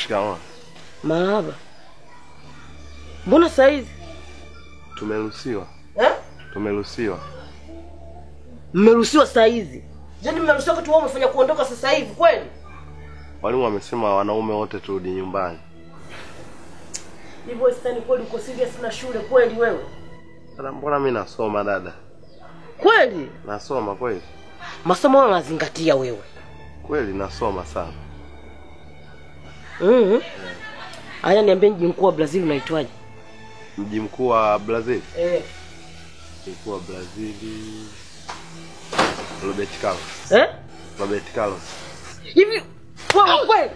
Shikamoo. Marahaba. Mbona saizi? Tumeruhusiwa. Tumeruhusiwa. Mmeruhusiwa saizi? Yaani mmeruhusiwa kitu wewe umefanya kuondoka sasa hivi kweli? Walimu wamesema wanaume wote turudi nyumbani. Hivyo stani kweli uko serious na shule kweli wewe? Mbona mimi nasoma dada? Kweli? Nasoma kweli. Masomo unazingatia wewe? Kweli nasoma sana. Haya niambie mji mkuu wa Brazil unaitwaje? Mji mkuu wa Brazil? Mji mkuu wa Brazil Roberto Carlos. Roberto Carlos. Hivi wewe kweli?